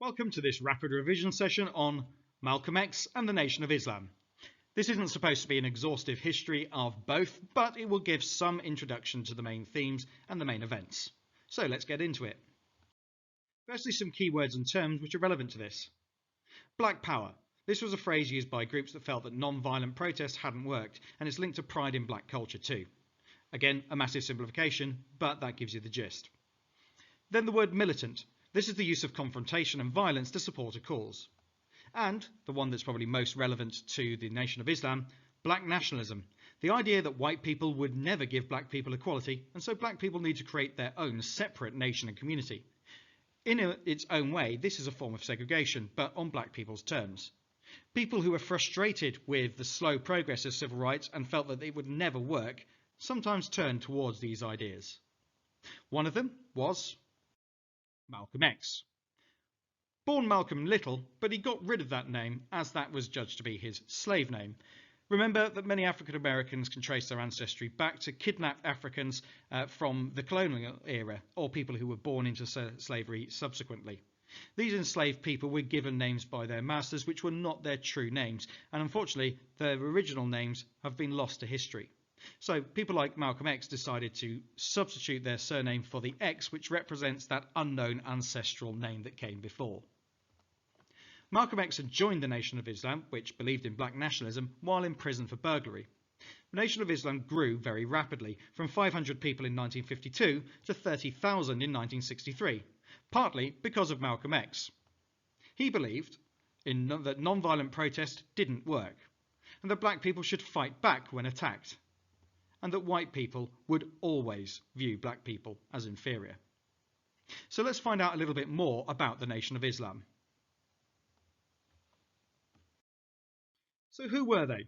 Welcome to this rapid revision session on Malcolm X and the Nation of Islam. This isn't supposed to be an exhaustive history of both, but it will give some introduction to the main themes and the main events. So let's get into it. Firstly, some key words and terms which are relevant to this. Black Power. This was a phrase used by groups that felt that non-violent protest hadn't worked, and it's linked to pride in black culture too. Again, a massive simplification, but that gives you the gist. Then the word militant. This is the use of confrontation and violence to support a cause. And, the one that's probably most relevant to the Nation of Islam, black nationalism. The idea that white people would never give black people equality, and so black people need to create their own separate nation and community. In its own way, this is a form of segregation, but on black people's terms. People who were frustrated with the slow progress of civil rights and felt that it would never work, sometimes turned towards these ideas. One of them was Malcolm X. Born Malcolm Little, but he got rid of that name as that was judged to be his slave name. Remember that many African Americans can trace their ancestry back to kidnapped Africans from the colonial era, or people who were born into slavery subsequently. These enslaved people were given names by their masters which were not their true names, and unfortunately their original names have been lost to history. So people like Malcolm X decided to substitute their surname for the X, which represents that unknown ancestral name that came before. Malcolm X had joined the Nation of Islam, which believed in black nationalism, while in prison for burglary. The Nation of Islam grew very rapidly, from 500 people in 1952 to 30,000 in 1963, partly because of Malcolm X. He believed that non-violent protest didn't work, and that black people should fight back when attacked, and that white people would always view black people as inferior. So let's find out a little bit more about the Nation of Islam. So who were they?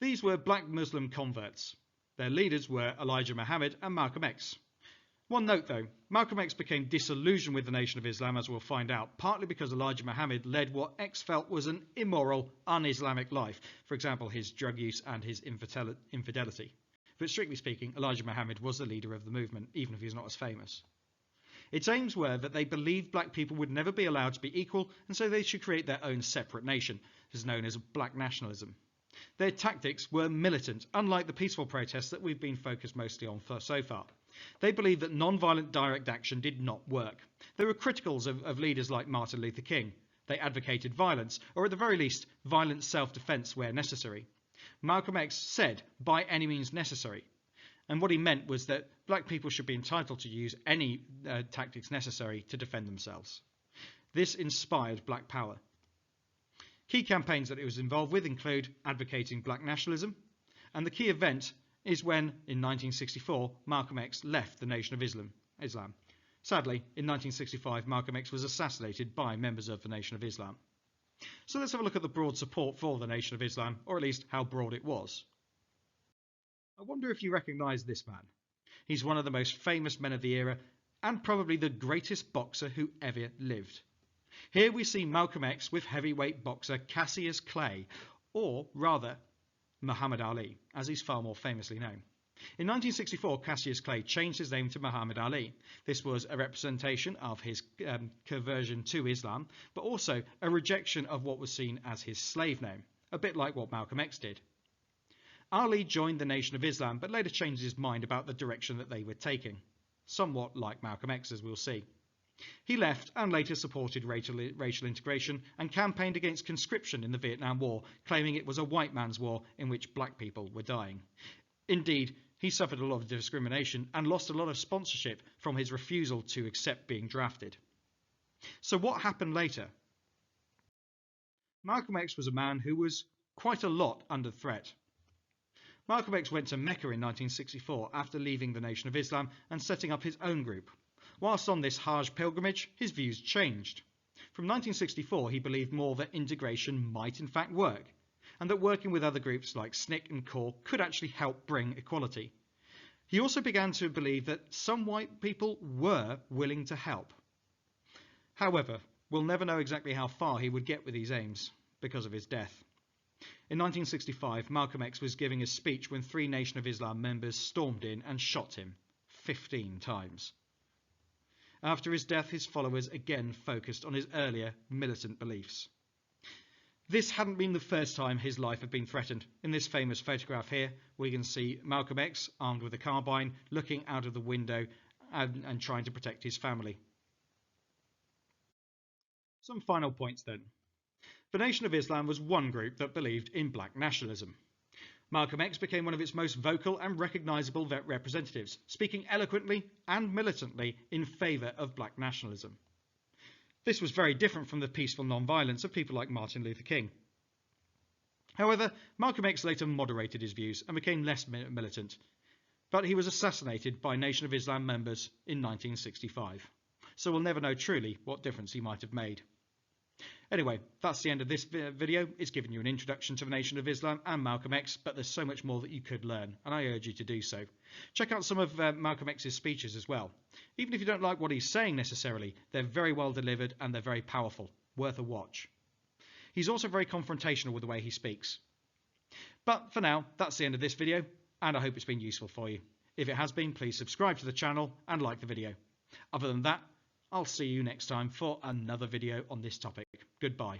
These were black Muslim converts. Their leaders were Elijah Muhammad and Malcolm X. One note though, Malcolm X became disillusioned with the Nation of Islam, as we'll find out, partly because Elijah Muhammad led what X felt was an immoral, un-Islamic life, for example his drug use and his infidelity. But strictly speaking, Elijah Muhammad was the leader of the movement, even if he's not as famous. Its aims were that they believed black people would never be allowed to be equal, and so they should create their own separate nation, which is known as black nationalism. Their tactics were militant, unlike the peaceful protests that we've been focused mostly on so far. They believed that non-violent direct action did not work. They were critical of leaders like Martin Luther King. They advocated violence, or at the very least, violent self-defense where necessary. Malcolm X said, by any means necessary. And what he meant was that black people should be entitled to use any tactics necessary to defend themselves. This inspired Black Power. Key campaigns that it was involved with include advocating black nationalism, and the key event is when, in 1964, Malcolm X left the Nation of Islam. Sadly, in 1965, Malcolm X was assassinated by members of the Nation of Islam. So let's have a look at the broad support for the Nation of Islam, or at least how broad it was. I wonder if you recognise this man. He's one of the most famous men of the era, and probably the greatest boxer who ever lived. Here we see Malcolm X with heavyweight boxer Cassius Clay, or rather Muhammad Ali, as he's far more famously known. In 1964, Cassius Clay changed his name to Muhammad Ali. This was a representation of his conversion to Islam, but also a rejection of what was seen as his slave name, a bit like what Malcolm X did. Ali joined the Nation of Islam, but later changed his mind about the direction that they were taking, somewhat like Malcolm X, as we'll see. He left and later supported racial integration and campaigned against conscription in the Vietnam War, claiming it was a white man's war in which black people were dying. Indeed, he suffered a lot of discrimination and lost a lot of sponsorship from his refusal to accept being drafted. So what happened later? Malcolm X was a man who was quite a lot under threat. Malcolm X went to Mecca in 1964 after leaving the Nation of Islam and setting up his own group. Whilst on this Hajj pilgrimage, his views changed. From 1964, he believed more that integration might in fact work, and that working with other groups like SNCC and CORE could actually help bring equality. He also began to believe that some white people were willing to help. However, we'll never know exactly how far he would get with these aims because of his death. In 1965, Malcolm X was giving a speech when 3 Nation of Islam members stormed in and shot him 15 times. After his death, his followers again focused on his earlier militant beliefs. This hadn't been the first time his life had been threatened. In this famous photograph here, we can see Malcolm X, armed with a carbine, looking out of the window and trying to protect his family. Some final points then. The Nation of Islam was one group that believed in black nationalism. Malcolm X became one of its most vocal and recognisable representatives, speaking eloquently and militantly in favour of black nationalism. This was very different from the peaceful non-violence of people like Martin Luther King. However, Malcolm X later moderated his views and became less militant, but he was assassinated by Nation of Islam members in 1965, so we'll never know truly what difference he might have made. Anyway, that's the end of this video. It's given you an introduction to the Nation of Islam and Malcolm X, but there's so much more that you could learn, and I urge you to do so. Check out some of Malcolm X's speeches as well. Even if you don't like what he's saying necessarily, they're very well delivered and they're very powerful. Worth a watch. He's also very confrontational with the way he speaks. But for now, that's the end of this video, and I hope it's been useful for you. If it has been, please subscribe to the channel and like the video. Other than that, I'll see you next time for another video on this topic. Goodbye.